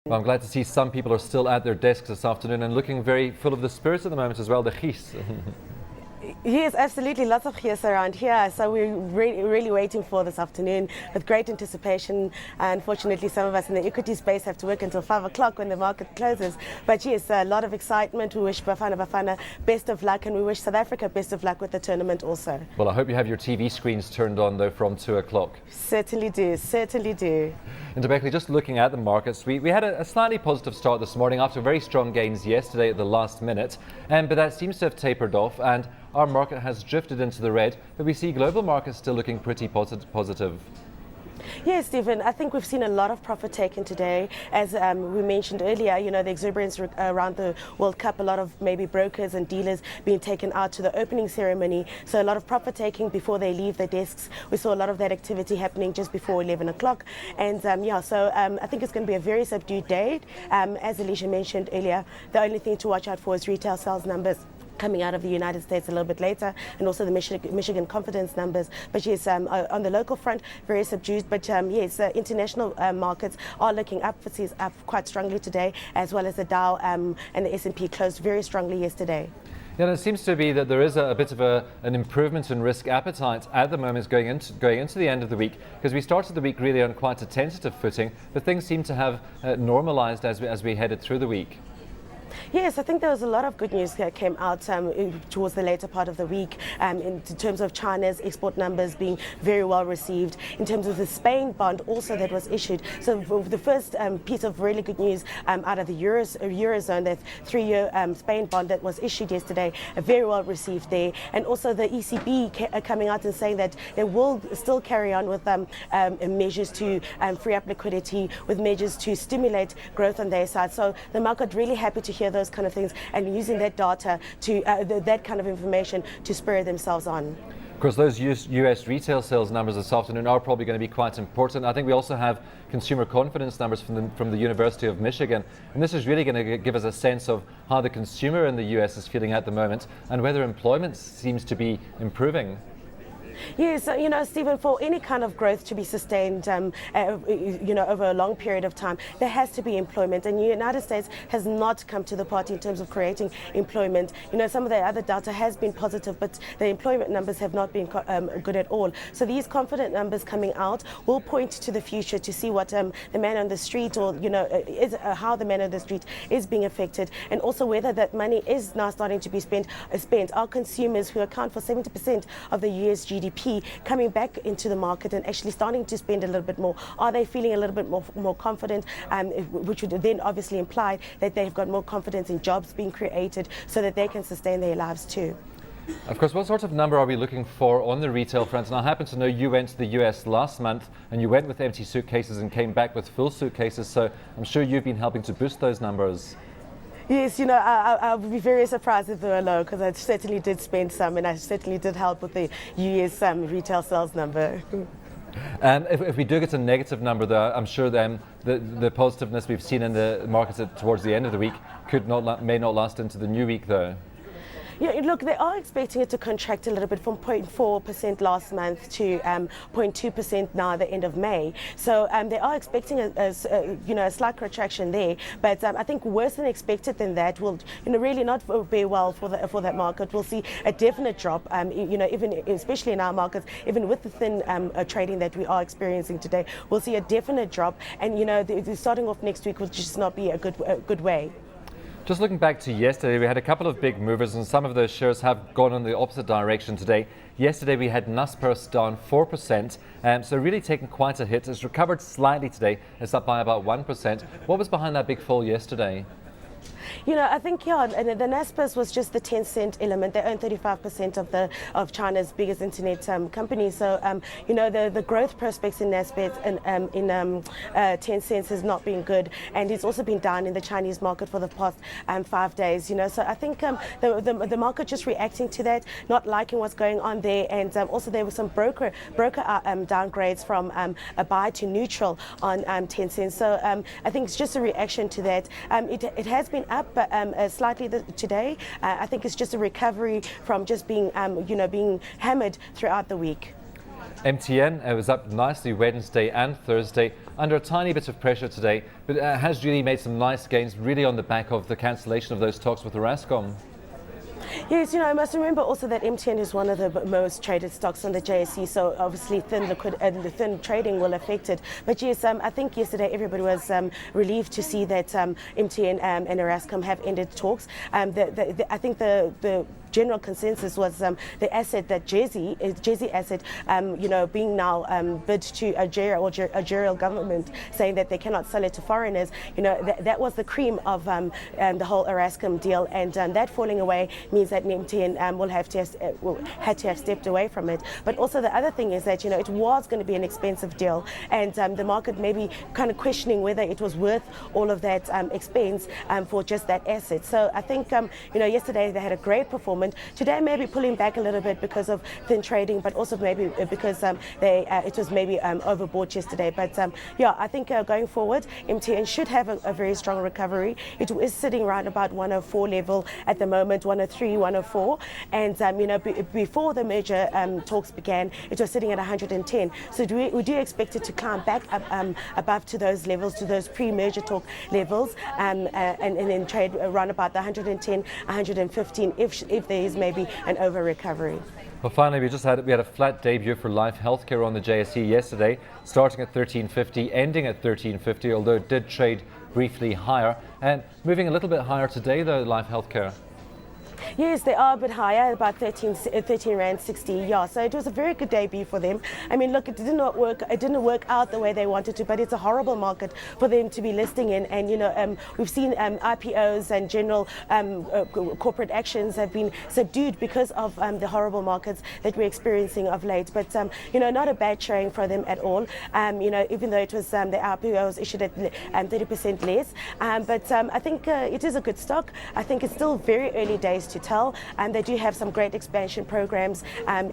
Well, I'm glad to see some people are still at their desks this afternoon and looking very full of the spirits at the moment as well, the gees. Yes, absolutely. Lots of gears around here. So we're really waiting for this afternoon with great anticipation. Unfortunately, some of us in the equity space have to work until 5 o'clock when the market closes. But yes, a lot of excitement. We wish Bafana best of luck, and we wish South Africa best of luck with the tournament also. Well, I hope you have your TV screens turned on though from 2 o'clock. Certainly do, certainly do. And Ntombenhle, just looking at the markets, we had a slightly positive start this morning after very strong gains yesterday at the last minute, but that seems to have tapered off, and our market has drifted into the red, but we see global markets still looking pretty positive. Yes, Stephen, I think we've seen a lot of profit taken today. As we mentioned earlier, you know, the exuberance around the World Cup, a lot of maybe brokers and dealers being taken out to the opening ceremony. So a lot of profit taking before they leave their desks. We saw a lot of that activity happening just before 11 o'clock. And I think it's going to be a very subdued day. As Alicia mentioned earlier, the only thing to watch out for is retail sales numbers coming out of the United States a little bit later, and also the Michigan confidence numbers. But yes, on the local front, very subdued. But yes, international markets are looking up. FTSE is up quite strongly today, as well as the Dow and the S&P closed very strongly yesterday. Yeah, and it seems to be that there is a bit of an improvement in risk appetite at the moment going into the end of the week, because we started the week really on quite a tentative footing, but things seem to have normalized as we headed through the week. Yes, I think there was a lot of good news that came out towards the later part of the week in terms of China's export numbers being very well received, in terms of the Spain bond also that was issued. So the first piece of really good news out of the Eurozone, that 3-year Spain bond that was issued yesterday, very well received there. And also the ECB coming out and saying that they will still carry on with measures to free up liquidity, with measures to stimulate growth on their side. So the market really happy to hear those kind of things, and using that data to that kind of information to spur themselves on. Of course, those US retail sales numbers this afternoon are probably going to be quite important. I think we also have consumer confidence numbers from the University of Michigan, and this is really going to give us a sense of how the consumer in the US is feeling at the moment and whether employment seems to be improving. Yes, you know, Stephen, for any kind of growth to be sustained, you know, over a long period of time, there has to be employment. And the United States has not come to the party in terms of creating employment. You know, some of the other data has been positive, but the employment numbers have not been good at all. So these confident numbers coming out will point to the future to see what the man on the street, or, you know, how the man on the street is being affected, and also whether that money is now starting to be spent. Our consumers, who account for 70% of the US GDP, coming back into the market and actually starting to spend a little bit more? Are they feeling a little bit more confident, which would then obviously imply that they've got more confidence in jobs being created so that they can sustain their lives too? Of course, what sort of number are we looking for on the retail front? And I happen to know you went to the US last month and you went with empty suitcases and came back with full suitcases, so I'm sure you've been helping to boost those numbers. Yes, you know, I would be very surprised if they were low, because I certainly did spend some, and I certainly did help with the US retail sales number. If we do get a negative number, though, I'm sure then the positiveness we've seen in the markets towards the end of the week may not last into the new week, though. Yeah, look, they are expecting it to contract a little bit from 0.4% last month to 0.2% now at the end of May. So they are expecting a slight contraction there. But I think worse than expected than that will, you know, really not bear well for that market. We'll see a definite drop. You know, even especially in our markets, even with the thin trading that we are experiencing today, we'll see a definite drop. And you know, the starting off next week will just not be a good way. Just looking back to yesterday, we had a couple of big movers, and some of those shares have gone in the opposite direction today. Yesterday we had Naspers down 4%, so really taken quite a hit. It's recovered slightly today. It's up by about 1%. What was behind that big fall yesterday? You know, I think, yeah, the Naspers was just the 10-cent element. They own 35% of China's biggest internet company. So, you know, the growth prospects in Naspers and in 10 cents has not been good, and it's also been down in the Chinese market for the past 5 days. You know, so I think the market just reacting to that, not liking what's going on there, and also there were some broker downgrades from a buy to neutral on 10 cents. So I think it's just a reaction to that. It has been up slightly today. I think it's just a recovery from just being, being hammered throughout the week. MTN was up nicely Wednesday and Thursday, under a tiny bit of pressure today, but has really made some nice gains, really on the back of the cancellation of those talks with Orascom. Yes, I must remember also that MTN is one of the most traded stocks on the JSE, so obviously thin trading will affect it. But yes, I think yesterday everybody was relieved to see that MTN and Orascom have ended talks. I think the general consensus was the asset that JSE asset, being now bid to Algeria government, saying that they cannot sell it to foreigners. That was the cream of the whole Orascom deal, and that falling away means that MTN will have to have stepped away from it. But also the other thing is that it was going to be an expensive deal, and the market may be kind of questioning whether it was worth all of that expense for just that asset. So I think yesterday they had a great performance. Today maybe pulling back a little bit because of thin trading, but also maybe because it was maybe overbought yesterday. But I think going forward, MTN should have a very strong recovery. It is sitting around about 104 level at the moment, 103, 104, and before the merger talks began, it was sitting at 110. So we do expect it to climb back up above to those levels, to those pre-merger talk levels, and then trade around about the 110, 115 if there is maybe an over recovery. Well, finally, we had a flat debut for Life Healthcare on the JSE yesterday, starting at 13.50, ending at 13.50, although it did trade briefly higher, and moving a little bit higher today though, Life Healthcare. Yes, they are a bit higher, about 13 Rand 60. Yeah, so it was a very good debut for them. I mean, look, it didn't work out the way they wanted to, but it's a horrible market for them to be listing in. And we've seen IPOs and general corporate actions have been subdued because of the horrible markets that we're experiencing of late. But not a bad showing for them at all. Even though it was the IPO was issued at 30% less, but I think it is a good stock. I think it's still very early days to tell, and they do have some great expansion programs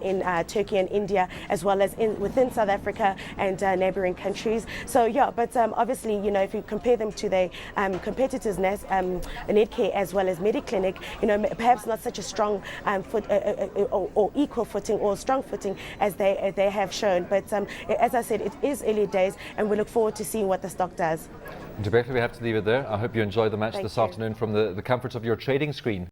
in Turkey and India, as well as within South Africa and neighboring countries. So but obviously, if you compare them to their competitors, Nedcare as well as Mediclinic, perhaps not such a strong or equal footing or strong footing as they have shown. But as I said, it is early days, and we look forward to seeing what the stock does. Ntombenhle, we have to leave it there. I hope you enjoy the match this afternoon from the comforts of your trading screen.